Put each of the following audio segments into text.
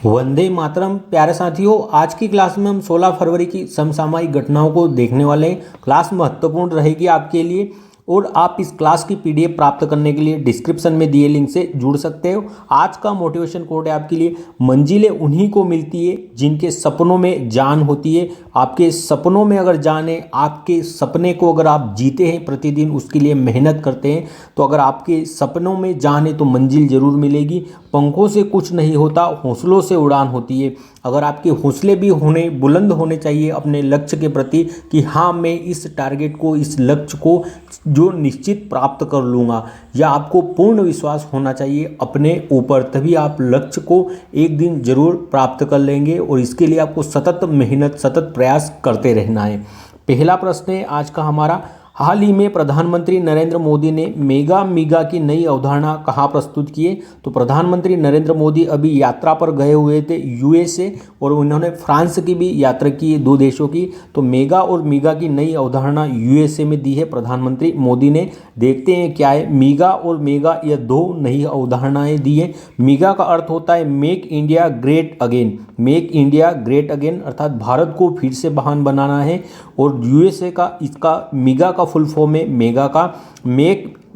वंदे मातरम। प्यारे साथियों, आज की क्लास में हम 16 फरवरी की समसामयिक घटनाओं को देखने वाले हैं। क्लास महत्वपूर्ण रहेगी आपके लिए और आप इस क्लास की पीडीएफ प्राप्त करने के लिए डिस्क्रिप्शन में दिए लिंक से जुड़ सकते हो। आज का मोटिवेशन कोड है आपके लिए, मंजिलें उन्हीं को मिलती है जिनके सपनों में जान होती है। आपके सपनों में अगर जान है, आपके सपने को अगर आप जीते हैं, प्रतिदिन उसके लिए मेहनत करते हैं, तो अगर आपके सपनों में जान है तो मंजिल जरूर मिलेगी। पंखों से कुछ नहीं होता, हौसलों से उड़ान होती है। अगर आपके हौसले भी बुलंद होने चाहिए अपने लक्ष्य के प्रति कि हाँ, मैं इस टारगेट को, इस लक्ष्य को जो निश्चित प्राप्त कर लूँगा, या आपको पूर्ण विश्वास होना चाहिए अपने ऊपर, तभी आप लक्ष्य को एक दिन जरूर प्राप्त कर लेंगे। और इसके लिए आपको सतत मेहनत, सतत प्रयास करते रहना है। पहला प्रश्न है आज का हमारा, हाल ही में प्रधानमंत्री नरेंद्र मोदी ने मेगा मीगा की नई अवधारणा कहाँ प्रस्तुत की है? तो प्रधानमंत्री नरेंद्र मोदी अभी यात्रा पर गए हुए थे यूएसए, और उन्होंने फ्रांस की भी यात्रा की है, दो देशों की। तो मेगा और मीगा की नई अवधारणा यूएसए में दी है प्रधानमंत्री मोदी ने। देखते हैं क्या है मीगा और मेगा, यह दो नई अवधारणाएं दी है। मीगा का अर्थ होता है make India great again, make India great again अर्थात भारत को फिर से महान बनाना है। और यूएसए का, इसका मीगा का फुल फॉर्म है मेगा का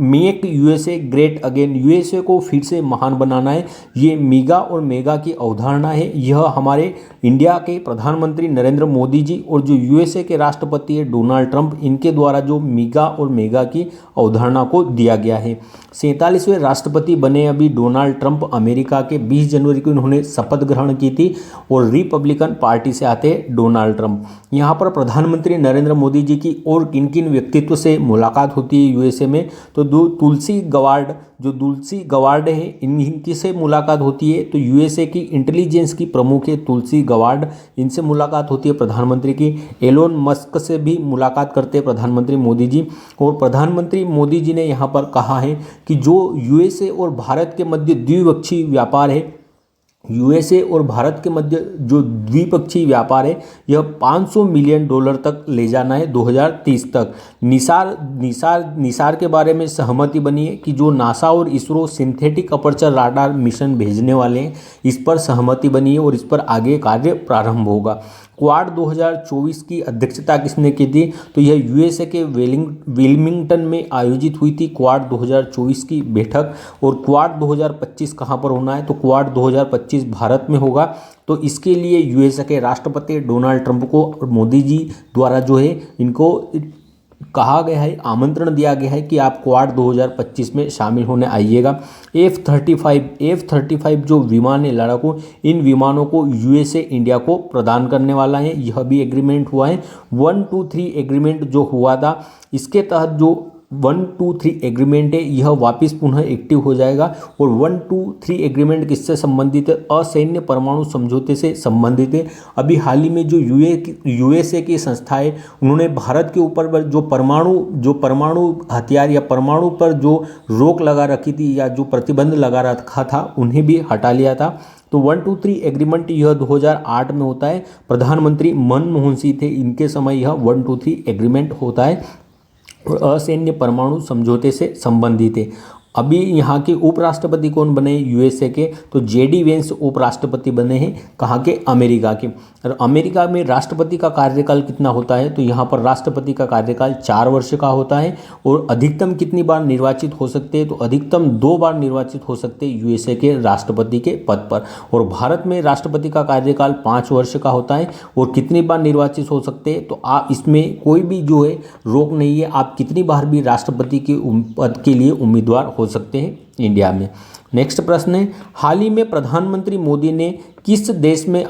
make USA great again, USA को फिर से महान बनाना है। ये मीगा और मेगा की अवधारणा है। यह हमारे इंडिया के प्रधानमंत्री नरेंद्र मोदी जी और जो यूएसए के राष्ट्रपति है डोनाल्ड ट्रंप, इनके द्वारा जो मीगा और मेगा की अवधारणा को दिया गया है। 47वें राष्ट्रपति बने अभी डोनाल्ड ट्रंप अमेरिका के। 20 जनवरी को इन्होंने शपथ ग्रहण की थी और रिपब्लिकन पार्टी से आते हैं डोनाल्ड ट्रंप। यहाँ पर प्रधानमंत्री नरेंद्र मोदी जी की और किन किन व्यक्तित्व से मुलाकात होती है यूएसए में? तो तुलसी गवार्ड है, इनकी से मुलाकात होती है। तो यूएसए की इंटेलिजेंस की प्रमुख है तुलसी गवार्ड, इनसे मुलाकात होती है प्रधानमंत्री की। एलोन मस्क से भी मुलाकात करते हैं प्रधानमंत्री मोदी जी। और प्रधानमंत्री मोदी जी ने यहाँ पर कहा है कि जो यूएसए और भारत के मध्य द्विपक्षीय व्यापार है, यूएसए और भारत के मध्य जो द्विपक्षीय व्यापार है, यह $500 मिलियन तक ले जाना है 2030 तक। निसार के बारे में सहमति बनी है कि जो नासा और ISRO synthetic aperture radar mission भेजने वाले हैं, इस पर सहमति बनी है और इस पर आगे कार्य प्रारंभ होगा। क्वाड 2024 की अध्यक्षता किसने की थी? तो यह यूएसए के विल्मिंगटन में आयोजित हुई थी क्वाड 2024 की बैठक। और क्वाड 2025 कहाँ पर होना है? तो क्वाड 2025 भारत में होगा। तो इसके लिए यूएसए के राष्ट्रपति डोनाल्ड ट्रंप को और मोदी जी द्वारा जो है इनको कहा गया है, आमंत्रण दिया गया है कि आप क्वाड 2025 में शामिल होने आइएगा। F-35 जो विमान है लड़ाकू, इन विमानों को यूएसए इंडिया को प्रदान करने वाला है। यह भी एग्रीमेंट हुआ है। 1-2-3 एग्रीमेंट जो हुआ था, इसके तहत जो 1-2-3 एग्रीमेंट है, यह वापस पुनः एक्टिव हो जाएगा। और 1-2-3 एग्रीमेंट किससे संबंधित है? असैन्य परमाणु समझौते से संबंधित है। अभी हाल ही में जो यूएसए की संस्था है, उन्होंने भारत के ऊपर जो परमाणु हथियार या परमाणु पर जो रोक लगा रखी थी या जो प्रतिबंध लगा रखा था, उन्हें भी हटा लिया था। तो 1-2-3 एग्रीमेंट यह 2008 में होता है। प्रधानमंत्री मनमोहन सिंह थे, इनके समय यह 1-2-3 एग्रीमेंट होता है और असैन्य परमाणु समझौते से संबंधित है। अभी यहाँ के उपराष्ट्रपति कौन बने यूएसए के? तो जेडी वेंस उपराष्ट्रपति बने हैं। कहाँ के? अमेरिका के। और अमेरिका में राष्ट्रपति का कार्यकाल कितना होता है? तो यहाँ पर राष्ट्रपति का कार्यकाल 4 वर्ष का होता है। और अधिकतम कितनी बार निर्वाचित हो सकते हैं? तो अधिकतम 2 बार निर्वाचित हो सकते हैं यूएसए के राष्ट्रपति के पद पर। और भारत में राष्ट्रपति का कार्यकाल 5 वर्ष का होता है। और कितनी बार निर्वाचित हो सकते हैं? तो आप इसमें कोई भी जो है रोक नहीं है, आप कितनी बार भी राष्ट्रपति के पद के लिए उम्मीदवार हो सकते हैं इंडिया में। नेक्स्ट प्रश्न है, हाल ही में प्रधानमंत्री मोदी ने किस देश में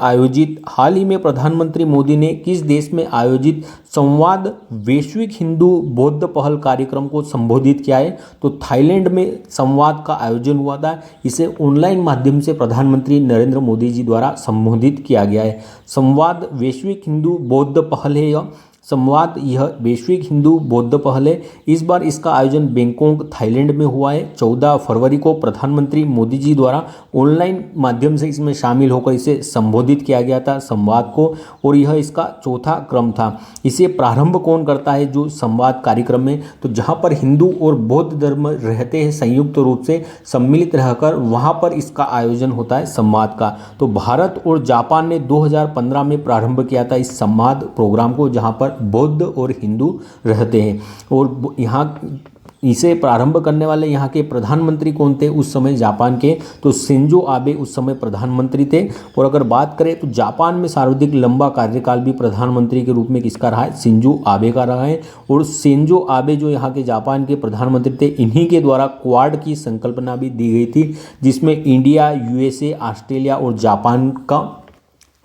आयोजित संवाद वैश्विक हिंदू बौद्ध पहल कार्यक्रम को संबोधित किया है? तो थाईलैंड में संवाद का आयोजन हुआ था। इसे ऑनलाइन माध्यम से प्रधानमंत्री नरेंद्र मोदी जी द्वारा संबोधित किया गया है। संवाद वैश्विक हिंदू बौद्ध पहल है। यह संवाद यह वैश्विक हिंदू बौद्ध पहल है। इस बार इसका आयोजन बैंकॉक थाईलैंड में हुआ है। 14 फरवरी को प्रधानमंत्री मोदी जी द्वारा ऑनलाइन माध्यम से इसमें शामिल होकर इसे संबोधित किया गया था संवाद को, और यह इसका चौथा क्रम था। इसे प्रारंभ कौन करता है जो संवाद कार्यक्रम में, तो जहां पर हिंदू और बौद्ध धर्म रहते हैं संयुक्त रूप से सम्मिलित रहकर, वहां पर इसका आयोजन होता है संवाद का। तो भारत और जापान ने 2015 में प्रारंभ किया था इस संवाद प्रोग्राम को, जहां पर बौद्ध और हिंदू रहते हैं। और यहाँ इसे प्रारंभ करने वाले यहाँ के प्रधानमंत्री कौन थे उस समय जापान के, तो शिंजो आबे उस समय प्रधानमंत्री थे। और अगर बात करें तो जापान में सर्वाधिक लंबा कार्यकाल भी प्रधानमंत्री के रूप में किसका रहा है, शिंजो आबे का रहा है। और शिंजो आबे जो यहाँ के जापान के प्रधानमंत्री थे, इन्हीं के द्वारा क्वाड की संकल्पना भी दी गई थी, जिसमें इंडिया, यूएसए, ऑस्ट्रेलिया और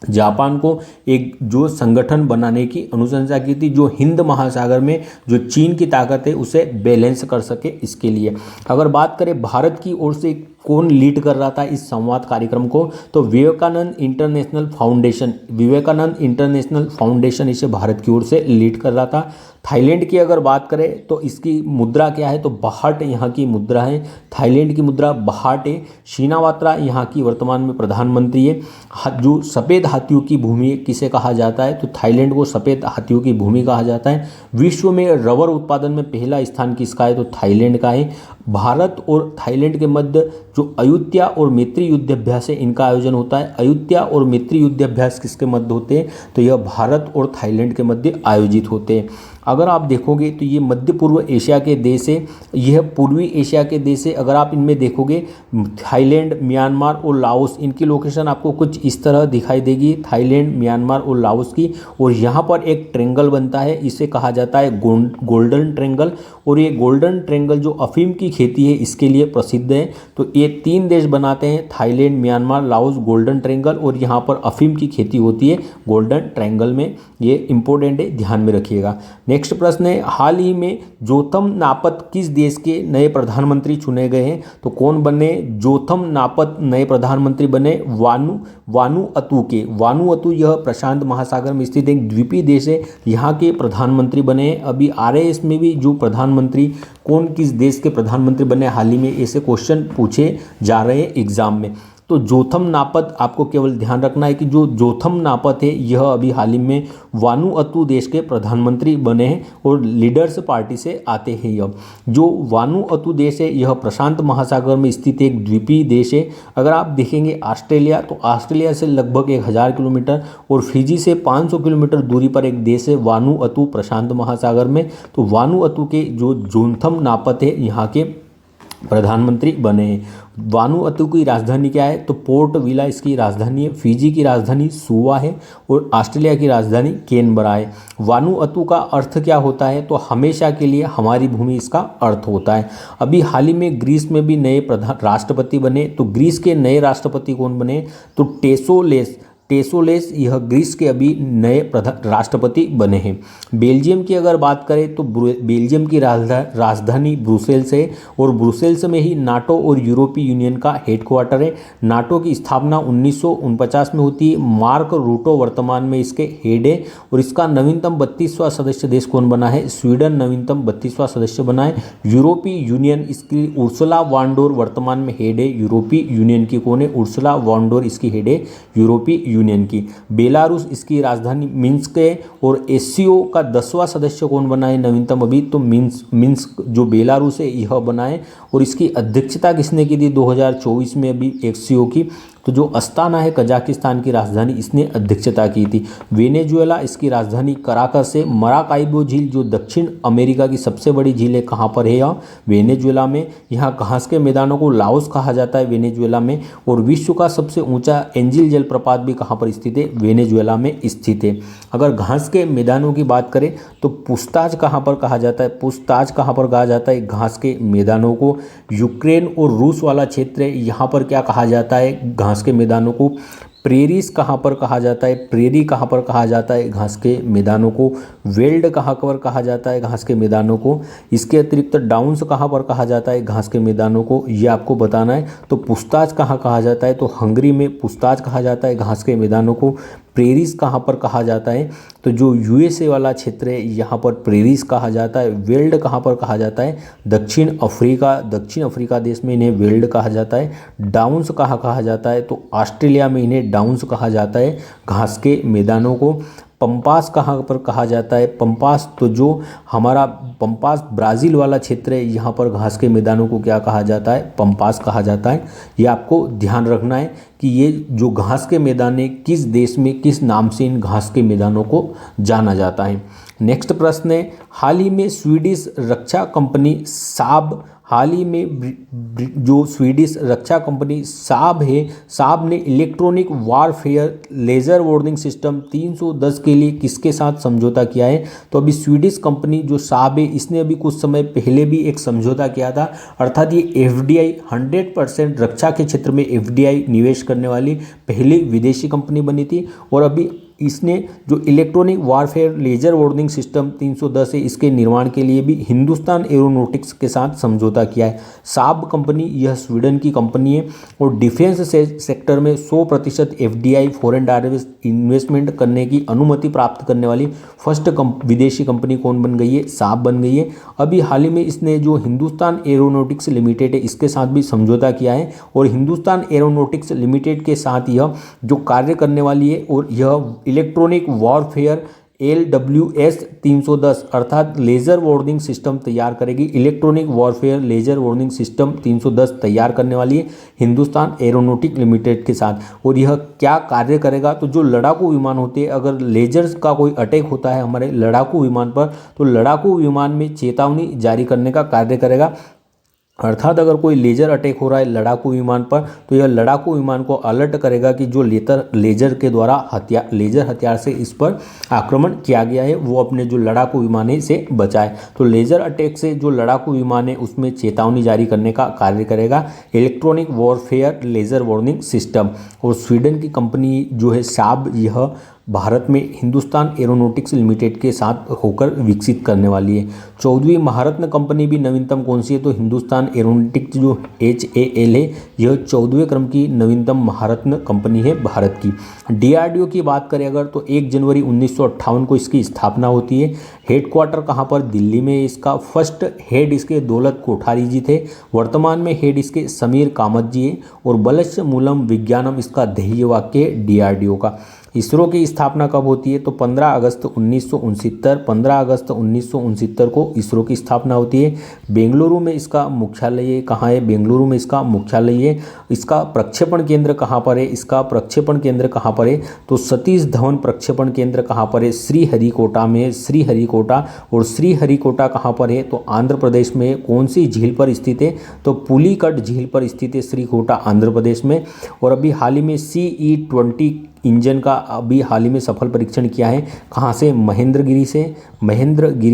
जापान को एक जो संगठन बनाने की अनुशंसा की थी, जो हिंद महासागर में जो चीन की ताकत है उसे बैलेंस कर सके। इसके लिए अगर बात करें भारत की ओर से कौन लीड कर रहा था इस संवाद कार्यक्रम को, तो विवेकानंद इंटरनेशनल फाउंडेशन इसे भारत की ओर से लीड कर रहा था। थाईलैंड की अगर बात करें तो इसकी मुद्रा क्या है, तो बाहट यहाँ की मुद्रा है। थाईलैंड की मुद्रा बाहट है। शिनावात्रा यहाँ की वर्तमान में प्रधानमंत्री है। जो सफ़ेद हाथियों की भूमि किसे कहा जाता है, तो थाईलैंड को सफ़ेद हाथियों की भूमि कहा जाता है। विश्व में रबर उत्पादन में पहला स्थान किसका है, तो थाईलैंड का है। भारत और थाईलैंड के मध्य जो अयुत्या और मैत्री युद्धाभ्यास है, इनका आयोजन होता है। अयुत्या और मैत्री युद्धाभ्यास किसके मध्य होते हैं, तो यह भारत और थाईलैंड के मध्य आयोजित होते हैं। अगर आप देखोगे तो ये मध्य पूर्व एशिया के देश है, यह पूर्वी एशिया के देश है। अगर आप इनमें देखोगे थाईलैंड, म्यांमार और लाओस, इनकी लोकेशन आपको कुछ इस तरह दिखाई देगी, थाईलैंड, म्यांमार और लाओस की। और यहाँ पर एक ट्रेंगल बनता है, इसे कहा जाता है गोल्डन ट्रेंगल। और ये गोल्डन ट्रेंगल जो अफीम की खेती है इसके लिए प्रसिद्ध है। तो ये 3 देश बनाते हैं, Thailand, Myanmar, Laos, golden triangle, और यहाँ पर अफीम की खेती होती है गोल्डन ट्रेंगल में। ये इंपॉर्टेंट है, ध्यान में रखिएगा। नेक्स्ट प्रश्न है, हाल ही में जोथम नापत किस देश के नए प्रधानमंत्री चुने गए हैं, तो कौन बने जोथम नापत नए प्रधानमंत्री बने, वानुअतु के। वानुअतु यह प्रशांत महासागर में स्थित एक द्वीपीय देश है, यहाँ के प्रधानमंत्री बने हैं। अभी RAS में भी जो प्रधानमंत्री कौन किस देश के प्रधानमंत्री बने हाल ही में, ऐसे क्वेश्चन पूछे जा रहे हैं एग्जाम में। तो जोथम नापत आपको केवल ध्यान रखना है कि जो जोथम नापत है यह अभी हाल ही में वानुअतु देश के प्रधानमंत्री बने हैं और लीडर्स पार्टी से आते हैं। यह जो वानुअतु देश है यह प्रशांत महासागर में स्थित एक द्वीपीय देश है। अगर आप देखेंगे ऑस्ट्रेलिया, तो ऑस्ट्रेलिया से लगभग 1000 किलोमीटर और फिजी से 500 किलोमीटर दूरी पर एक देश है वानुअतु प्रशांत महासागर में। तो वानुअतु के जो जोथम नापत है यहाँ के प्रधानमंत्री बने हैं। वानुअतु की राजधानी क्या है, तो पोर्ट विला इसकी राजधानी है। फिजी की राजधानी सुवा है और ऑस्ट्रेलिया की राजधानी कैनबरा है। वानुअतु का अर्थ क्या होता है, तो हमेशा के लिए हमारी भूमि इसका अर्थ होता है। अभी हाल ही में ग्रीस में भी नए राष्ट्रपति बने, तो ग्रीस के नए राष्ट्रपति कौन बने, तो टेसोलेस यह ग्रीस के अभी नए राष्ट्रपति बने हैं। बेल्जियम की अगर बात करें तो बेल्जियम की राजधानी ब्रुसेल्स है और ब्रुसेल्स में ही नाटो और यूरोपीय यूनियन का हेडक्वार्टर है। नाटो की स्थापना 1949 में होती है। मार्क रूटो वर्तमान में इसके हेड है और इसका नवीनतम 32वां सदस्य देश कौन बना है, स्वीडन नवीनतम 32वां सदस्य बना है। यूरोपीय यूनियन इसकी उर्सुला वॉन वर्तमान में हेड है। यूरोपीय यूनियन की कौन है, उर्सुला वॉन इसकी हेड है यूरोपीय यूनियन की। बेलारूस इसकी राजधानी मिन्स्क है और एससीओ का 10वां सदस्य कौन बना है नवीनतम अभी, तो मिन्स्क जो बेलारूस है यह बना है। और इसकी अध्यक्षता किसने की थी 2024 में अभी एससीओ की, तो जो अस्ताना है कजाकिस्तान की राजधानी, इसने अध्यक्षता की थी। वेनेजुएला इसकी राजधानी कराकस से। मराकाइबो झील जो दक्षिण अमेरिका की सबसे बड़ी झील है, कहाँ पर है यह, वेनेजुएला में। यहाँ घास के मैदानों को लाओस कहा जाता है वेनेजुएला में। और विश्व का सबसे ऊंचा एंजिल जलप्रपात भी कहाँ पर स्थित है, वेनेजुएला में स्थित है। अगर घास के मैदानों की बात करें तो पूछताछ कहाँ पर कहा जाता है, पूछताछ कहाँ पर कहा जाता है, घास के मैदानों को। यूक्रेन और रूस वाला क्षेत्र है, यहाँ पर क्या कहा जाता है, घास के मैदानों को। प्रेरीज कहाँ पर कहा जाता है, प्रेरी कहाँ पर कहा जाता है, घास के मैदानों को। वेल्ड कहाँ पर कहा जाता है, घास के मैदानों को। इसके अतिरिक्त डाउन्स कहाँ पर कहा जाता है, घास के मैदानों को, ये आपको बताना है। तो पूछताछ कहाँ कहा जाता है, तो हंगरी में पूछताछ कहा जाता है घास के मैदानों को। प्रेरीज कहाँ पर कहा जाता है, तो जो यूएसए वाला क्षेत्र है यहाँ पर प्रेरीज कहा जाता है। वेल्ड कहाँ पर कहा जाता है, दक्षिण अफ्रीका देश में इन्हें वेल्ड कहा जाता है। डाउन्स कहाँ कहा जाता है, तो ऑस्ट्रेलिया में इन्हें डाउन्स कहा जाता है, घास के मैदानों को। पंपास कहाँ पर कहा जाता है, पंपास तो जो हमारा पंपास ब्राज़ील वाला क्षेत्र है, यहाँ पर घास के मैदानों को क्या कहा जाता है, पंपास कहा जाता है। ये आपको ध्यान रखना है कि ये जो घास के मैदान है किस देश में किस नाम से इन घास के मैदानों को जाना जाता है। नेक्स्ट प्रश्न है, हाल ही में स्वीडिश रक्षा कंपनी साब जो स्वीडिश रक्षा कंपनी साब है, साब ने electronic warfare laser warning system 310 के लिए किसके साथ समझौता किया है। तो अभी स्वीडिश कंपनी जो साब है इसने अभी कुछ समय पहले भी एक समझौता किया था, अर्थात ये एफडीआई 100% रक्षा के क्षेत्र में एफडीआई निवेश करने वाली पहली विदेशी कंपनी बनी थी। और अभी इसने जो electronic warfare laser warning system 310 है इसके निर्माण के लिए भी हिंदुस्तान एरोनॉटिक्स के साथ समझौता किया है। साब कंपनी यह स्वीडन की कंपनी है और डिफेंस सेक्टर में 100% एफडीआई फॉरेन डायरेक्ट इन्वेस्टमेंट करने की अनुमति प्राप्त करने वाली फर्स्ट विदेशी कंपनी कौन बन गई है, साब बन गई है। अभी हाल ही में इसने जो हिंदुस्तान एरोनॉटिक्स लिमिटेड है इसके साथ भी समझौता किया है और हिंदुस्तान एरोनॉटिक्स लिमिटेड के साथ यह जो कार्य करने वाली है और यह इलेक्ट्रॉनिक वॉरफेयर LWS 310 अर्थात लेज़र वार्निंग सिस्टम तैयार करेगी। Electronic warfare laser warning system 310 तैयार करने वाली है हिंदुस्तान एरोनॉटिक लिमिटेड के साथ। और यह क्या कार्य करेगा, तो जो लड़ाकू विमान होते हैं, अगर लेजर्स का कोई अटैक होता है हमारे लड़ाकू विमान पर, तो लड़ाकू विमान में चेतावनी जारी करने का कार्य करेगा। अर्थात अगर कोई लेजर अटैक हो रहा है लड़ाकू विमान पर, तो यह लड़ाकू विमान को अलर्ट करेगा कि जो लेजर के द्वारा लेजर हथियार से इस पर आक्रमण किया गया है वो अपने जो लड़ाकू विमान है इसे बचाए। तो लेजर अटैक से जो लड़ाकू विमान है उसमें चेतावनी जारी करने का कार्य करेगा electronic warfare laser warning system. और स्वीडन की कंपनी जो है साब, यह भारत में हिंदुस्तान एरोनॉटिक्स लिमिटेड के साथ होकर विकसित करने वाली है। 14वीं महारत्न कंपनी भी नवीनतम कौन सी है, तो हिंदुस्तान एरोनॉटिक्स जो HAL है यह 14वें क्रम की नवीनतम महारत्न कंपनी है भारत की। DRDO की बात करें अगर, तो 1 जनवरी 1958 को इसकी स्थापना होती है। हेडक्वार्टर कहाँ पर, दिल्ली में इसका। फर्स्ट हेड इसके दौलत कोठारी जी थे, वर्तमान में हेड इसके समीर कामत जी है। और बलश मूलम विज्ञानम इसका ध्येय वाक्य है DRDO का। इसरो की स्थापना कब होती है, तो 15 अगस्त 1969 को इसरो की स्थापना होती है। बेंगलुरु में इसका मुख्यालय कहाँ है, बेंगलुरु में इसका मुख्यालय है। इसका प्रक्षेपण केंद्र कहाँ पर है, इसका प्रक्षेपण केंद्र कहाँ पर है, तो सतीश धवन प्रक्षेपण केंद्र कहाँ पर है, श्रीहरिकोटा में, श्रीहरिकोटा। और श्रीहरिकोटा कहाँ पर है, तो आंध्र प्रदेश में। कौन सी झील पर स्थित है, तो पुलिकट झील पर स्थित है श्रीहरिकोटा आंध्र प्रदेश में। और अभी हाल ही में CE-20 इंजन का अभी हाल ही में सफल परीक्षण किया है, कहाँ से, महेंद्रगिरी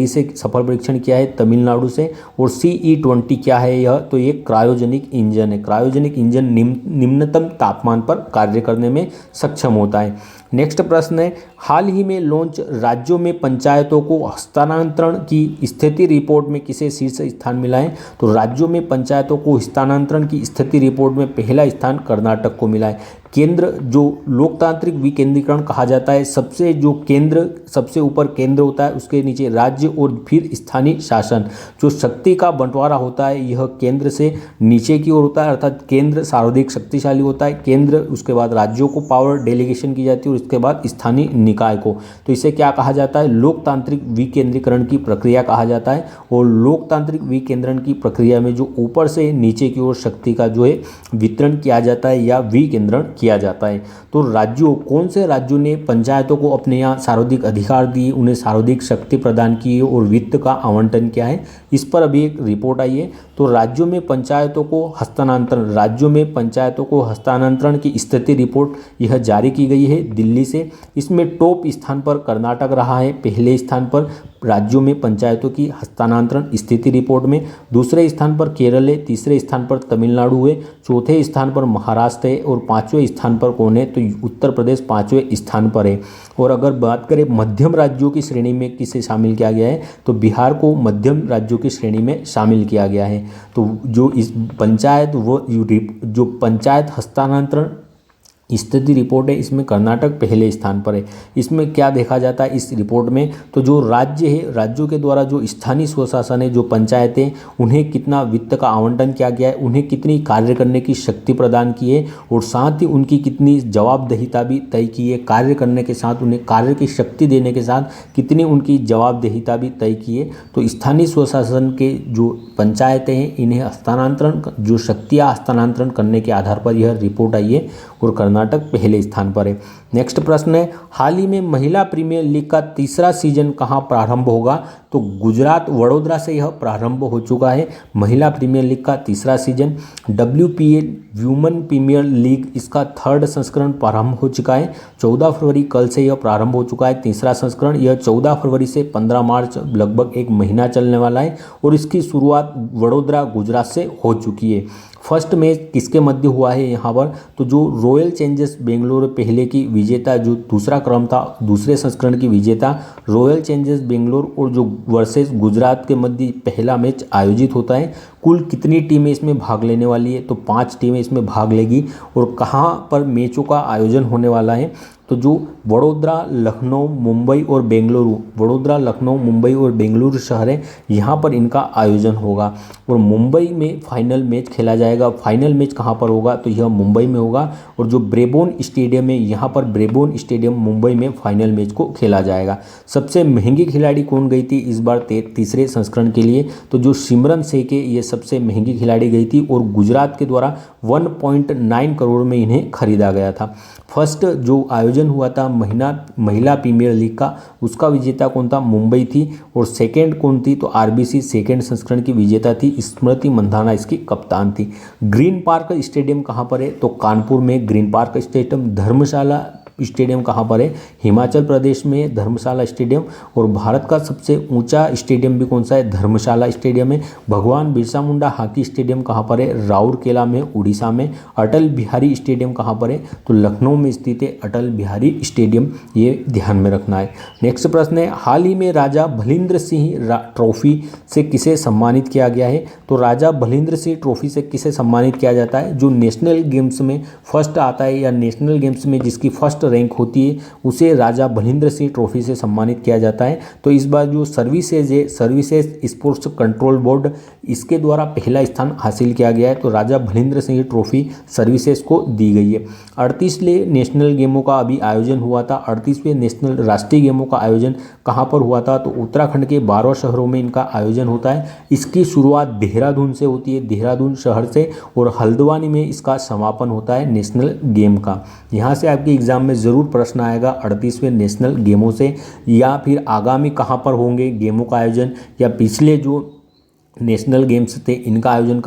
से सफल परीक्षण किया है, तमिलनाडु से। और CE-20 क्या है यह, तो ये क्रायोजेनिक इंजन है। क्रायोजेनिक इंजन निम्नतम तापमान पर कार्य करने में सक्षम होता है। नेक्स्ट प्रश्न है, हाल ही में लॉन्च राज्यों में पंचायतों को हस्तांतरण की स्थिति रिपोर्ट में किसे शीर्ष स्थान मिला है, तो राज्यों में पंचायतों को हस्तांतरण की स्थिति रिपोर्ट में पहला स्थान कर्नाटक को मिला है। केंद्र जो लोकतांत्रिक विकेंद्रीकरण कहा जाता है, सबसे ऊपर केंद्र होता है, उसके नीचे राज्य और फिर स्थानीय शासन। जो शक्ति का बंटवारा होता है यह केंद्र से नीचे की ओर होता है, अर्थात केंद्र सर्वाधिक शक्तिशाली होता है। केंद्र, उसके बाद राज्यों को पावर डेलीगेशन की जाती है और उसके बाद स्थानीय निकाय को। तो इसे क्या कहा जाता है, लोकतांत्रिक विकेंद्रीकरण की प्रक्रिया कहा जाता है। और लोकतांत्रिक विकेंद्रीकरण की प्रक्रिया में जो ऊपर से नीचे की ओर शक्ति का जो है वितरण किया जाता है या विकेंद्रण किया जाता है। तो राज्यों, कौन से राज्यों ने पंचायतों को अपने यहाँ सर्वाधिक अधिकार दिए, उन्हें सर्वाधिक शक्ति प्रदान की है और वित्त का आवंटन किया है, इस पर अभी एक रिपोर्ट आई है। तो राज्यों में पंचायतों को हस्तांतरण की स्थिति रिपोर्ट यह जारी की गई है दिल्ली से। इसमें टॉप स्थान पर कर्नाटक रहा है, पहले स्थान पर राज्यों में पंचायतों की हस्तांतरण स्थिति रिपोर्ट में। दूसरे स्थान पर केरल है, तीसरे स्थान पर तमिलनाडु है, चौथे स्थान पर महाराष्ट्र है और पांचवें स्थान पर कौन है, तो उत्तर प्रदेश पांचवें स्थान पर है। और अगर बात करें मध्यम राज्यों की श्रेणी में किसे शामिल किया गया है, तो बिहार को मध्यम राज्यों की श्रेणी में शामिल किया गया है। तो जो इस पंचायत हस्तांतरण स्थिति रिपोर्ट है, इसमें कर्नाटक पहले स्थान पर है। इसमें क्या देखा जाता है इस रिपोर्ट में, तो जो राज्य है, राज्यों के द्वारा जो स्थानीय स्वशासन है, जो पंचायतें, उन्हें कितना वित्त का आवंटन किया गया है, उन्हें कितनी कार्य करने की शक्ति प्रदान की है और साथ ही उनकी कितनी जवाबदेहिता भी तय की है। कार्य करने के साथ उन्हें कार्य की शक्ति देने के साथ कितनी उनकी जवाबदेहिता भी तय की है। तो स्थानीय स्वशासन के जो पंचायतें हैं, इन्हें हस्तांतरण, जो शक्तियाँ हस्तांतरण करने के आधार पर यह रिपोर्ट आई है और कर्नाटक पहले स्थान पर है। नेक्स्ट प्रश्न है, हाल ही में महिला प्रीमियर लीग का तीसरा सीजन कहाँ प्रारंभ होगा, तो गुजरात वडोदरा से यह प्रारंभ हो चुका है महिला प्रीमियर लीग का तीसरा season. WPL women premiere league, इसका थर्ड संस्करण प्रारंभ हो चुका है। 14 फरवरी कल से यह प्रारंभ हो चुका है तीसरा संस्करण। यह 14 फरवरी से 15 मार्च लगभग एक महीना चलने वाला है और इसकी शुरुआत वडोदरा गुजरात से हो चुकी है। फर्स्ट मैच किसके मध्य हुआ है यहाँ पर, तो जो रॉयल चैलेंजर्स बेंगलोर पहले की विजेता, जो दूसरा क्रम था, दूसरे संस्करण की विजेता रॉयल चैलेंजर्स बेंगलोर और जो वर्सेस गुजरात के मध्य पहला मैच आयोजित होता है। कुल कितनी टीमें इसमें भाग लेने वाली है, तो 5 टीमें इसमें भाग लेगी। और कहाँ पर मैचों का आयोजन होने वाला है, तो जो वडोदरा, लखनऊ, मुंबई और बेंगलुरु, वडोदरा, लखनऊ, मुंबई और बेंगलुरु शहर है, यहाँ पर इनका आयोजन होगा। और मुंबई में फाइनल मैच खेला जाएगा। फाइनल मैच कहाँ पर होगा, तो यह मुंबई में होगा। और जो ब्रेबोर्न स्टेडियम है, यहाँ पर ब्रेबोर्न स्टेडियम मुंबई में फाइनल मैच को खेला जाएगा। सबसे महंगी खिलाड़ी कौन गई थी इस बार तीसरे संस्करण के लिए, तो जो सिमरन शेख है, ये सबसे महंगी खिलाड़ी गई थी और गुजरात के द्वारा 1.9 करोड़ में इन्हें खरीदा गया था। फर्स्ट जो आयोजन हुआ था महिला प्रीमियर लीग का, उसका विजेता कौन था, मुंबई थी। और सेकंड कौन थी, तो RBC सेकंड संस्करण की विजेता थी, स्मृति मंधाना इसकी कप्तान थी। ग्रीन पार्क स्टेडियम कहाँ पर है, तो कानपुर में ग्रीन पार्क स्टेडियम। धर्मशाला स्टेडियम कहाँ पर है, हिमाचल प्रदेश में धर्मशाला स्टेडियम। और भारत का सबसे ऊंचा स्टेडियम भी कौन सा है, धर्मशाला स्टेडियम है। भगवान बिरसा मुंडा हॉकी स्टेडियम कहाँ पर है, राउरकेला में, उड़ीसा में। अटल बिहारी स्टेडियम कहाँ पर है, तो लखनऊ में स्थित है अटल बिहारी स्टेडियम, ये ध्यान में रखना है। नेक्स्ट प्रश्न है, हाल ही में राजा भलिंद्र सिंह ट्रॉफी से किसे सम्मानित किया गया है, तो राजा भलिंद्र सिंह ट्रॉफी से किसे सम्मानित किया जाता है, जो नेशनल गेम्स में फर्स्ट आता है या नेशनल गेम्स में जिसकी फर्स्ट रैंक होती है, उसे राजा भलिंद्र सिंह ट्रॉफी से सम्मानित किया जाता है। तो इस बार जो सर्विसेज है, सर्विसेज स्पोर्ट्स कंट्रोल बोर्ड, इसके द्वारा पहला स्थान हासिल किया गया है। तो राजा भलिंद्र सिंह ट्रॉफी सर्विसेज को दी गई है। 38वें नेशनल गेमों का अभी आयोजन हुआ था। 38वें नेशनल राष्ट्रीय गेमों का आयोजन कहाँ पर हुआ था, तो उत्तराखंड के 12 शहरों में इनका आयोजन होता है। इसकी शुरुआत देहरादून से होती है, देहरादून शहर से, और हल्द्वानी में इसका समापन होता है नेशनल गेम का। यहाँ से आपके एग्जाम में ज़रूर प्रश्न आएगा 38वें नेशनल गेमों से, या फिर आगामी कहाँ पर होंगे गेमों का आयोजन, या पिछले जो नेशनल गेम्स थे इनका आयोजन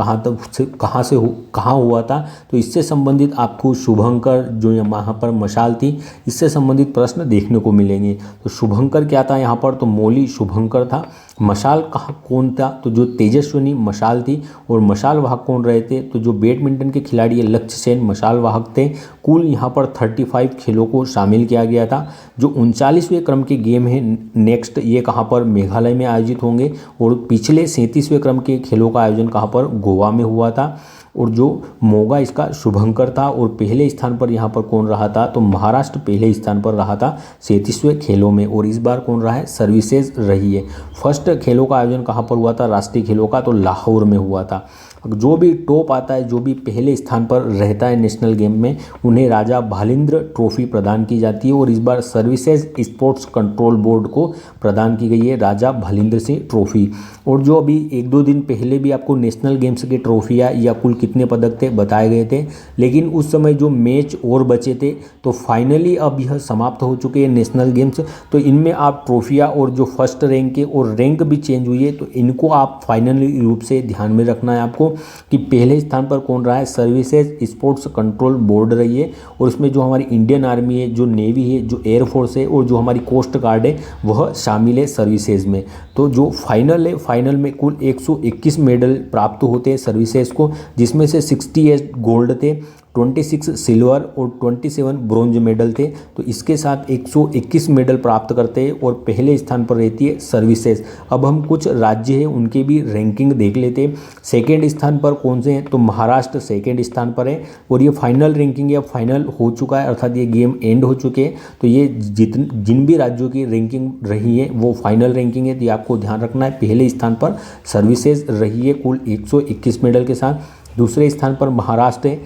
कहाँ हुआ था। तो इससे संबंधित आपको शुभंकर, जो यहाँ पर मशाल थी, इससे संबंधित प्रश्न देखने को मिलेंगे। तो शुभंकर क्या था यहाँ पर, तो मौली शुभंकर था। मशाल कौन था, तो जो तेजस्विनी मशाल थी। और मशाल वाहक कौन रहे थे, तो जो बैडमिंटन के खिलाड़ी लक्ष्य सेन मशाल वाहक थे। कुल यहाँ पर 35 खेलों को शामिल किया गया था। जो 39वें क्रम के गेम है नेक्स्ट, ये कहाँ पर, मेघालय में आयोजित होंगे। और पिछले 37वें क्रम के खेलों का आयोजन कहाँ पर, गोवा में हुआ था। और जो मोगा इसका शुभंकर था। और पहले स्थान पर यहाँ पर कौन रहा था, तो महाराष्ट्र पहले स्थान पर रहा था 37वें खेलों में। और इस बार कौन रहा है, सर्विसेज रही है। फर्स्ट खेलों का आयोजन कहाँ पर हुआ था, राष्ट्रीय खेलों का, तो लाहौर में हुआ था। जो भी टॉप आता है, जो भी पहले स्थान पर रहता है नेशनल गेम में, उन्हें राजा भालिंद्र ट्रॉफी प्रदान की जाती है। और इस बार सर्विसेज स्पोर्ट्स कंट्रोल बोर्ड को प्रदान की गई है राजा भालिंद्र सिंह ट्रॉफी। और जो अभी 1-2 दिन पहले भी आपको नेशनल गेम्स की ट्रॉफियाँ या कुल कितने पदक थे बताए गए थे, लेकिन उस समय जो मैच और बचे थे, तो फाइनली अब यह समाप्त हो चुके हैं नेशनल गेम्स। तो इनमें आप ट्रॉफियाँ और जो फर्स्ट रैंक के और रैंक भी चेंज हुई है, तो इनको आप फाइनली रूप से ध्यान में रखना है आपको कि पहले स्थान पर कौन रहा है, सर्विसेज स्पोर्ट्स कंट्रोल बोर्ड रही है। और इसमें जो हमारी इंडियन आर्मी है, जो नेवी है, जो एयरफोर्स है और जो हमारी कोस्ट गार्ड है, वह शामिल है सर्विसेज में। तो जो फाइनल है, फाइनल में कुल 121 मेडल प्राप्त होते हैं सर्विसेज को, जिसमें से 68 गोल्ड थे, 26 सिल्वर और 27 ब्रोंज मेडल थे। तो इसके साथ 121 मेडल प्राप्त करते हैं और पहले स्थान पर रहती है सर्विसेज। अब हम कुछ राज्य हैं उनके भी रैंकिंग देख लेते हैं। सेकेंड स्थान पर कौन से हैं, तो महाराष्ट्र सेकेंड स्थान पर है और ये फाइनल रैंकिंग या फाइनल हो चुका है, अर्थात ये गेम एंड हो चुके हैं। तो ये जिन भी राज्यों की रैंकिंग रही है वो फाइनल रैंकिंग है, तो ये आपको ध्यान रखना है। पहले स्थान पर सर्विसेज रही है कुल 121 मेडल के साथ। दूसरे स्थान पर महाराष्ट्र है,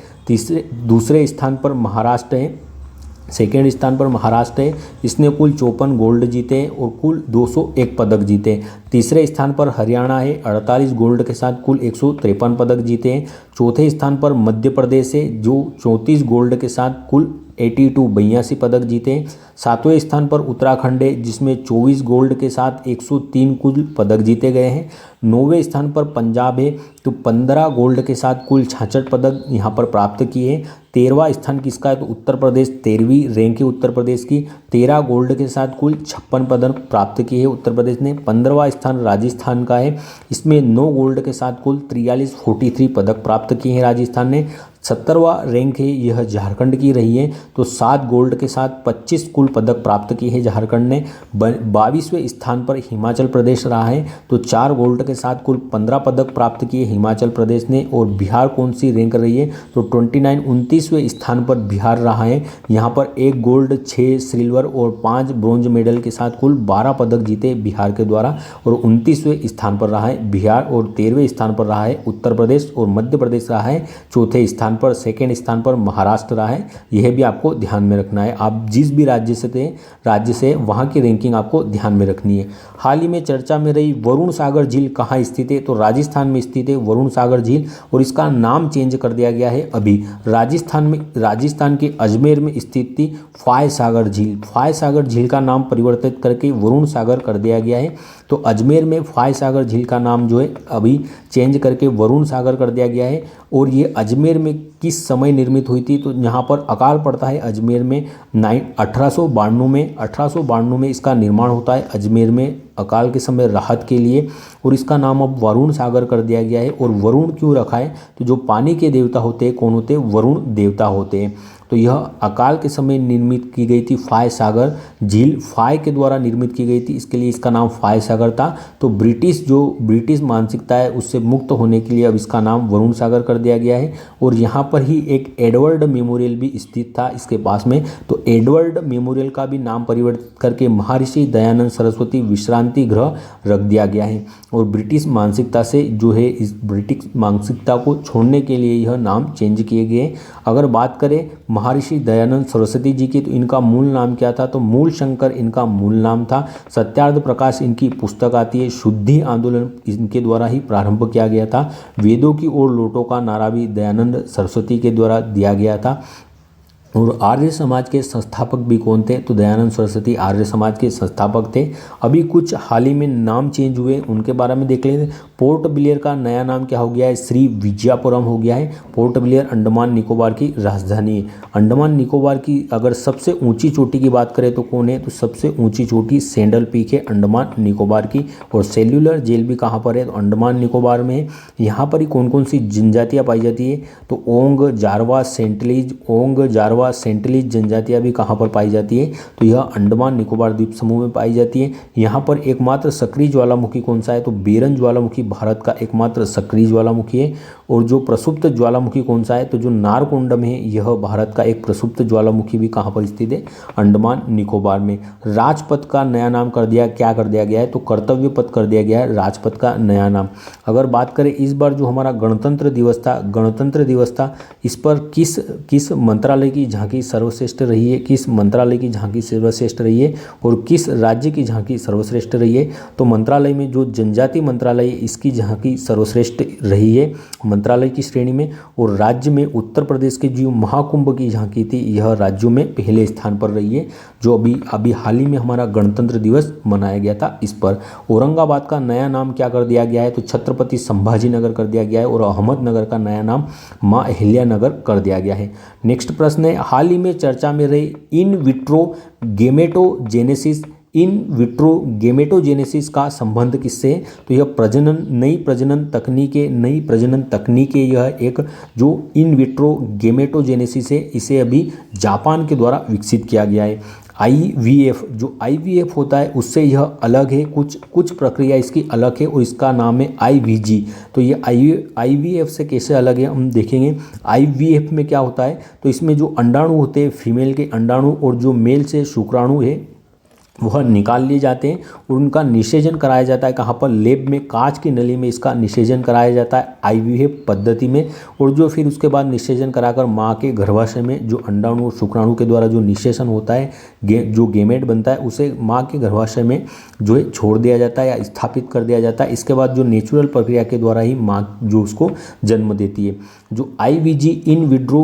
दूसरे स्थान पर महाराष्ट्र है, सेकेंड स्थान पर महाराष्ट्र है, इसने कुल 54 गोल्ड जीते हैं और कुल 201 पदक जीते हैं। तीसरे स्थान पर हरियाणा है, 48 गोल्ड के साथ कुल 153 पदक जीते हैं। चौथे स्थान पर मध्य प्रदेश है जो 34 गोल्ड के साथ कुल 82 पदक जीते हैं। सातवें स्थान पर उत्तराखंड है जिसमें 24 गोल्ड के साथ 103 कुल पदक जीते गए हैं। नौवें स्थान पर पंजाब है तो 15 गोल्ड के साथ कुल 66 पदक यहाँ पर प्राप्त किए हैं। 13वां स्थान किसका है, तो उत्तर प्रदेश, 13वीं रैंक है उत्तर प्रदेश की, 13 गोल्ड के साथ कुल 56 पदक प्राप्त किए हैं उत्तर प्रदेश ने। 15वां स्थान राजस्थान का है, इसमें 9 गोल्ड के साथ कुल 43 पदक प्राप्त किए हैं राजस्थान ने। 70वां रैंक है यह झारखंड की रही है, तो 7 गोल्ड के साथ 25 कुल पदक प्राप्त किए हैं झारखंड ने। 22वें स्थान पर हिमाचल प्रदेश रहा है, तो 4 गोल्ड के साथ कुल 15 पदक प्राप्त किए हिमाचल प्रदेश ने। और बिहार कौन सी रैंक रही है, तो 29वें स्थान पर बिहार रहा है। यहाँ पर 1 गोल्ड, 6 सिल्वर और 5 ब्रोंज मेडल के साथ कुल 12 पदक जीते बिहार के द्वारा। और 29वें स्थान पर रहा है बिहार और 13वें स्थान पर रहा है उत्तर प्रदेश और मध्य प्रदेश रहा है चौथे स्थान पर। सेकेंड स्थान पर महाराष्ट्र रहा है, यह भी आपको ध्यान में रखना है। आप जिस भी राज्य से वहाँ की रैंकिंग आपको ध्यान में रखनी है। हाल ही में चर्चा में रही वरुण सागर झील कहाँ स्थित है, तो राजस्थान में स्थित है वरुण सागर झील और इसका नाम चेंज कर दिया गया है। अभी राजस्थान के अजमेर में स्थित थी फाय सागर झील। फाय सागर झील का नाम परिवर्तित करके वरुण सागर कर दिया गया है। तो अजमेर में फाय सागर झील का नाम जो है अभी चेंज करके वरुण सागर कर दिया गया है। और ये अजमेर में किस समय निर्मित हुई थी, तो यहाँ पर अकाल पड़ता है अजमेर में 1892 में इसका निर्माण होता है अजमेर में अकाल के समय राहत के लिए। और इसका नाम अब वरुण सागर कर दिया गया है। और वरुण क्यों रखा है, तो जो पानी के देवता होते हैं कौन होते हैं, वरुण देवता होते हैं। तो यह अकाल के समय निर्मित की गई थी फाय सागर झील, फाय के द्वारा निर्मित की गई थी, इसके लिए इसका नाम फाय सागर था। तो ब्रिटिश मानसिकता है उससे मुक्त होने के लिए अब इसका नाम वरुण सागर कर दिया गया है। और यहाँ पर ही एक एडवर्ड मेमोरियल भी स्थित था इसके पास में, तो एडवर्ड मेमोरियल का भी नाम परिवर्तित करके महर्षि दयानंद सरस्वती विश्रांति गृह रख दिया गया है। और ब्रिटिश मानसिकता से जो है इस ब्रिटिश मानसिकता को छोड़ने के लिए यह नाम चेंज किए गए। अगर बात करें महर्षि दयानंद सरस्वती जी की, तो इनका मूल नाम क्या था, तो मूल शंकर इनका मूल नाम था। सत्यार्थ प्रकाश इनकी पुस्तक आती है। शुद्धि आंदोलन इनके द्वारा ही प्रारंभ किया गया था। वेदों की ओर लौटो का नारा भी दयानंद सरस्वती के द्वारा दिया गया था। और आर्य समाज के संस्थापक भी कौन थे, तो दयानंद सरस्वती आर्य समाज के संस्थापक थे। अभी कुछ हाल ही में नाम चेंज हुए उनके बारे में देख लेते। पोर्ट ब्लेयर का नया नाम क्या हो गया है, श्री विजयपुरम हो गया है। पोर्ट ब्लेयर अंडमान निकोबार की राजधानी है। अंडमान निकोबार की अगर सबसे ऊंची चोटी की बात करें तो कौन है, तो सबसे ऊंची चोटी सैंडल पीक है अंडमान निकोबार की। और सेल्युलर जेल भी कहाँ पर है, तो अंडमान निकोबार में है। यहाँ पर ही कौन कौन सी जनजातियाँ पाई जाती है, तो ओंग, जारवा, सेंटलीज जनजातियाँ भी कहाँ पर पाई जाती है, तो यह अंडमान निकोबार द्वीप समूह में पाई जाती है। यहाँ पर एकमात्र सक्रिय ज्वालामुखी कौन सा है, तो बेरन ज्वालामुखी भारत का एकमात्र सक्रिय ज्वालामुखी है। और जो प्रसुप्त ज्वालामुखी कौन सा है, तो जो नारकोंडम है यह भारत का एक प्रसुप्त ज्वालामुखी भी कहाँ पर स्थित है, अंडमान निकोबार में। राजपथ का नया नाम कर दिया गया है, तो कर्तव्य पथ कर दिया गया है राजपथ का नया नाम। अगर बात करें इस बार जो हमारा गणतंत्र दिवस था इस पर किस मंत्रालय की झांकी सर्वश्रेष्ठ रही है, किस मंत्रालय की झांकी सर्वश्रेष्ठ रही है और किस राज्य की झांकी सर्वश्रेष्ठ रही है, तो मंत्रालय में जो जनजाति मंत्रालय है इसकी झांकी सर्वश्रेष्ठ रही है मंत्रालय की श्रेणी में। और राज्य में उत्तर प्रदेश के जो महाकुंभ की झांकी थी यह राज्यों में पहले स्थान पर रही है, जो अभी हाल ही में हमारा गणतंत्र दिवस मनाया गया था इस पर। औरंगाबाद का नया नाम क्या कर दिया गया है, तो छत्रपति संभाजी नगर कर दिया गया है। और अहमदनगर का नया नाम माँ अहिल्या नगर कर दिया गया है। नेक्स्ट प्रश्न है, हाल ही में चर्चा में रही in vitro gametogenesis in vitro gametogenesis का संबंध किससे है? तो यह नई प्रजनन तकनीकें यह एक जो इन विट्रो गेमेटोजेनेसिस है इसे अभी जापान के द्वारा विकसित किया गया है। IVF जो IVF होता है उससे यह अलग है, कुछ प्रक्रिया इसकी अलग है और इसका नाम है IVG। तो ये IVF से कैसे अलग है हम देखेंगे। IVF में क्या होता है, तो इसमें जो अंडाणु होते हैं फीमेल के अंडाणु और जो मेल से शुक्राणु है वह निकाल लिए जाते हैं और उनका निषेचन कराया जाता है। कहाँ पर? लैब में कांच की नली में इसका निषेचन कराया जाता है IVF पद्धति में। और जो फिर उसके बाद निषेचन कराकर माँ के गर्भाशय में जो अंडाणु और शुक्राणु के द्वारा जो निषेचन होता है, जो गेमेट बनता है उसे माँ के गर्भाशय में जो है छोड़ दिया जाता है या स्थापित कर दिया जाता है। इसके बाद जो नेचुरल प्रक्रिया के द्वारा ही माँ जो उसको जन्म देती है। जो IVG इन विट्रो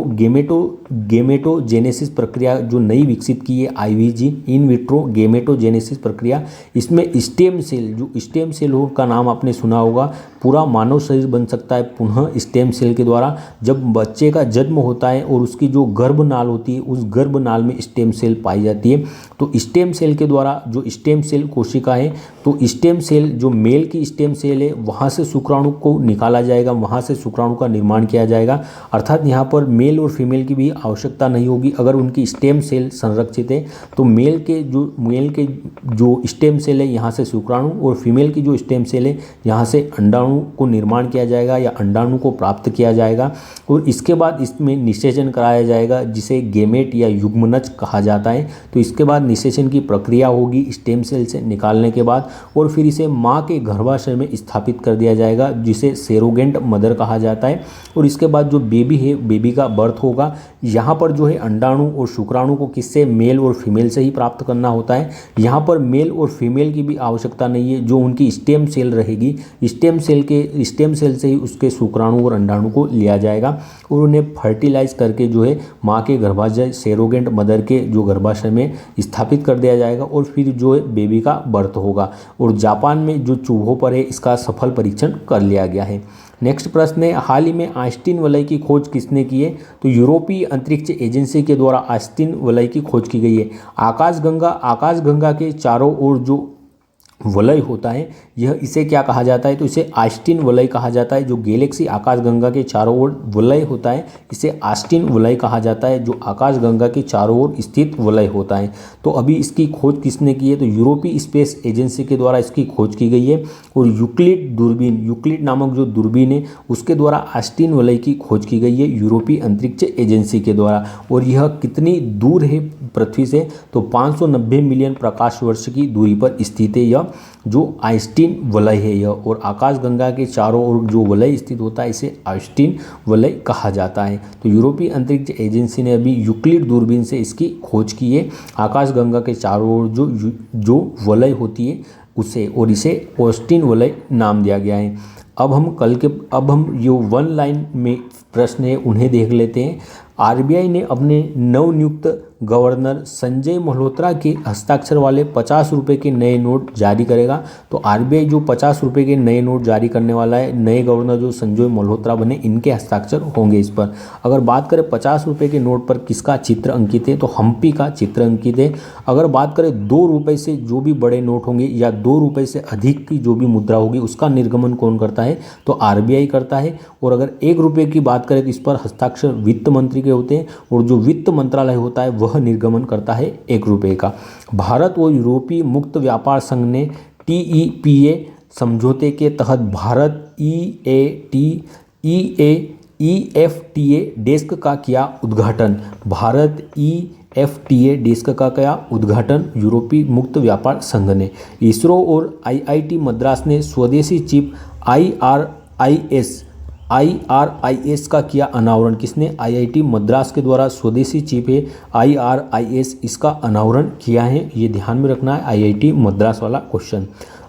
गेमेटोजेनेसिस प्रक्रिया जो नई विकसित की है, IVG इन विट्रो गेमेटोजेनेसिस प्रक्रिया, इसमें स्टेम सेल का नाम आपने सुना होगा। पूरा मानव शरीर बन सकता है पुनः स्टेम सेल के द्वारा। जब बच्चे का जन्म होता है और उसकी जो गर्भनाल होती है उस गर्भनाल में स्टेम सेल पाई जाती है। तो स्टेम सेल के द्वारा जो स्टेम सेल कोशिका है, तो स्टेम सेल जो मेल की स्टेम सेल है वहाँ से शुक्राणु को निकाला जाएगा, वहाँ से शुक्राणु का निर्माण किया जाएगा। अर्थात यहाँ पर मेल और फीमेल की भी आवश्यकता नहीं होगी। अगर उनकी स्टेम सेल संरक्षित है तो मेल के जो स्टेम सेल है यहाँ से शुक्राणु और फीमेल की जो स्टेम सेल है यहाँ से अंडाणु को निर्माण किया जाएगा या अंडाणु को प्राप्त किया जाएगा। और इसके बाद इसमें निषेचन कराया जाएगा जिसे गेमेट या युग्मनज कहा जाता है। तो इसके बाद निषेचन की प्रक्रिया होगी स्टेम सेल से निकालने के बाद और फिर इसे माँ के गर्भाशय में स्थापित कर दिया जाएगा जिसे सेरोगेंट मदर कहा जाता है। और इसके बाद जो बेबी है, बेबी का बर्थ होगा। यहाँ पर जो है अंडाणु और शुक्राणु को किससे? मेल और फीमेल से ही प्राप्त करना होता है। यहाँ पर मेल और फीमेल की भी आवश्यकता नहीं है। जो उनकी स्टेम सेल रहेगी, स्टेम सेल से ही उसके शुक्राणु और अंडाणु को लिया जाएगा और उन्हें फर्टिलाइज करके जो है माँ के गर्भाशय सेरोगेंट मदर के जो गर्भाशय में स्थापित कर दिया जाएगा और फिर जो है बेबी का बर्थ होगा। और जापान में जो चूहों पर है इसका सफल परीक्षण कर लिया गया है। नेक्स्ट प्रश्न है, हाल ही में आस्टिन वलय की खोज किसने की है? तो यूरोपीय अंतरिक्ष एजेंसी के द्वारा आस्टिन वलय की खोज की गई है। आकाशगंगा के चारों ओर जो वलय होता है यह इसे क्या कहा जाता है? तो इसे आस्टिन वलय कहा जाता है। जो गैलेक्सी आकाशगंगा के चारों ओर वलय होता है इसे आस्टिन वलय कहा जाता है, जो आकाशगंगा के चारों ओर स्थित वलय होता है। तो अभी इसकी खोज किसने की है? तो यूरोपीय स्पेस एजेंसी के द्वारा इसकी खोज की गई है। और यूक्लिड नामक जो दूरबीन है उसके द्वारा आस्टिन वलय की खोज की गई है यूरोपीय अंतरिक्ष एजेंसी के द्वारा। और यह कितनी दूर है पृथ्वी से? तो 590 मिलियन प्रकाश वर्ष की दूरी पर स्थित है यह जो आस्टिन वलय है यह। और आकाशगंगा के चारों ओर जो वलय स्थित होता है इसे आस्टिन वलय कहा जाता है। तो यूरोपीय अंतरिक्ष एजेंसी ने अभी यूक्लिड दूरबीन से इसकी खोज की है, आकाशगंगा के चारों ओर जो वलय होती है उसे, और इसे आस्टिन वलय नाम दिया गया है। अब हम जो वन लाइन में प्रश्न है उन्हें देख लेते हैं। RBI ने अपने नवनियुक्त गवर्नर संजय मल्होत्रा के हस्ताक्षर वाले 50 रुपये के नए नोट जारी करेगा। तो RBI जो 50 रुपये के नए नोट जारी करने वाला है, नए गवर्नर जो संजय मल्होत्रा बने इनके हस्ताक्षर होंगे इस पर। अगर बात करें 50 रुपये के नोट पर किसका चित्र अंकित है? तो हम्पी का चित्र अंकित है। अगर बात करें 2 रुपये से जो भी बड़े नोट होंगे या 2 रुपये से अधिक की जो भी मुद्रा होगी उसका निर्गमन कौन करता है? तो RBI करता है। और अगर 1 रुपये की बात करें तो इस पर हस्ताक्षर वित्त मंत्री के होते हैं और जो वित्त मंत्रालय होता है वह निर्गमन करता है 1 रुपये का। भारत और यूरोपीय मुक्त व्यापार संघ ने TEPA समझौते के तहत भारत EFTA डेस्क का किया उद्घाटन। भारत EFTA डेस्क का क्या उद्घाटन? यूरोपीय मुक्त व्यापार संघ ने। इसरो और IIT मद्रास ने स्वदेशी चिप IRIS का किया अनावरण। किसने? IIT मद्रास के द्वारा स्वदेशी चिप है IRIS, इसका अनावरण किया है। ये ध्यान में रखना है IIT मद्रास वाला क्वेश्चन।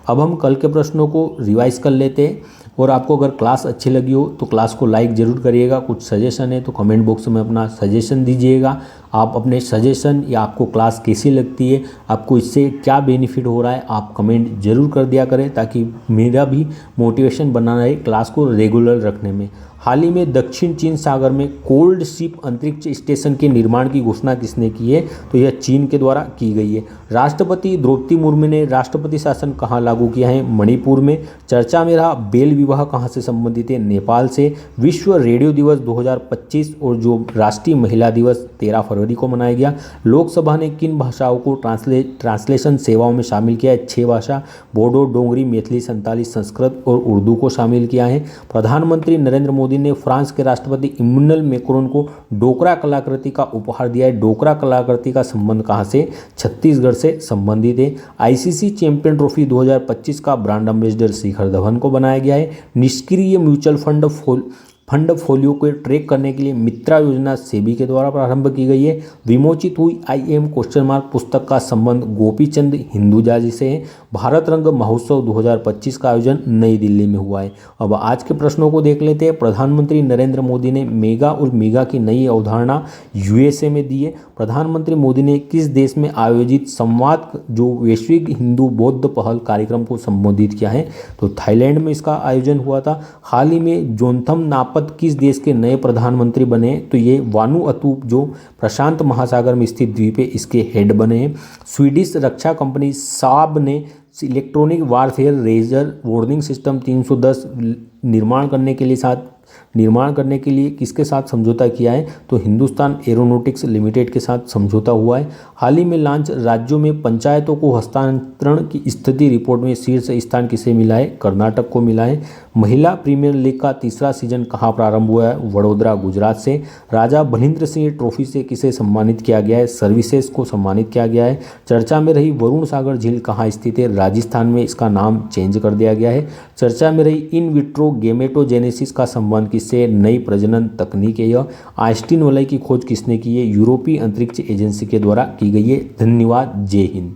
अब हम कल के प्रश्नों को रिवाइज कर लेते हैं। और आपको अगर क्लास अच्छी लगी हो तो क्लास को लाइक ज़रूर करिएगा। कुछ सजेशन है तो कमेंट बॉक्स में अपना सजेशन दीजिएगा। आप अपने सजेशन या आपको क्लास कैसी लगती है, आपको इससे क्या बेनिफिट हो रहा है, आप कमेंट ज़रूर कर दिया करें ताकि मेरा भी मोटिवेशन बना रहे क्लास को रेगुलर रखने में। हाल ही में दक्षिण चीन सागर में कोल्ड शिप अंतरिक्ष स्टेशन के निर्माण की घोषणा किसने की है? तो यह चीन के द्वारा की गई है। राष्ट्रपति द्रौपदी मुर्मू ने राष्ट्रपति शासन कहाँ लागू किया है? मणिपुर में। चर्चा में रहा बेल विवाह कहाँ से संबंधित है? नेपाल से। विश्व रेडियो दिवस 2025 और जो राष्ट्रीय महिला दिवस 13 फरवरी को मनाया गया। लोकसभा ने किन भाषाओं को ट्रांसलेशन सेवाओं में शामिल किया है? 6 भाषा, बोडो, डोंगरी, मैथिली, संताली, संस्कृत और उर्दू को शामिल किया है। प्रधानमंत्री नरेंद्र मोदी ने फ्रांस के राष्ट्रपति इमैनुअल मैक्रोन को डोकरा कलाकृति का उपहार दिया है। डोकरा कलाकृति का संबंध कहाँ से? छत्तीसगढ़ से संबंधित है। आईसीसी चैंपियन ट्रॉफी 2025 का ब्रांड एम्बेसडर शिखर धवन को बनाया गया है। निष्क्रिय म्यूचुअल फंड फोलियो को ट्रैक करने के लिए मित्रा योजना सेबी के द्वारा प्रारंभ की गई है। विमोचित हुई IM पुस्तक का संबंध गोपीचंद हिंदुजा जी से है। भारत रंग महोत्सव 2025 का आयोजन नई दिल्ली में हुआ है। अब आज के प्रश्नों को देख लेते हैं। प्रधानमंत्री नरेंद्र मोदी ने मेगा और मेगा की नई अवधारणा USA में दी है। प्रधानमंत्री मोदी ने किस देश में आयोजित संवाद जो वैश्विक हिंदू बौद्ध पहल कार्यक्रम को संबोधित किया है? तो थाईलैंड में इसका आयोजन हुआ था। हाल ही में जोंथम नापत किस देश के नए प्रधानमंत्री बने? तो ये वानुअतु जो प्रशांत महासागर में स्थित द्वीप है इसके हेड बने हैं। स्वीडिश रक्षा कंपनी साब ने electronic warfare laser warning system 310 निर्माण करने के लिए किसके साथ समझौता किया है? तो हिंदुस्तान एरोनॉटिक्स लिमिटेड के साथ समझौता हुआ है। हाल ही में लॉन्च राज्यों में पंचायतों को हस्तांतरण की स्थिति रिपोर्ट में शीर्ष स्थान किसे मिला है? कर्नाटक को मिला है। महिला प्रीमियर लीग का तीसरा सीजन कहाँ प्रारंभ हुआ है? वडोदरा, गुजरात से। राजा भलिंद्र सिंह ट्रॉफी से किसे सम्मानित किया गया है? सर्विसेज को सम्मानित किया गया है। चर्चा में रही वरुण सागर झील कहाँ स्थित है? राजस्थान में। इसका नाम चेंज कर दिया गया है। चर्चा में रही इन विट्रो गेमेटोजेनेसिस का संबंध किससे? नई प्रजनन तकनीक है यह। आइंस्टीन वलय की खोज किसने की है? यूरोपीय अंतरिक्ष एजेंसी के द्वारा की गई है। धन्यवाद। जय हिंद।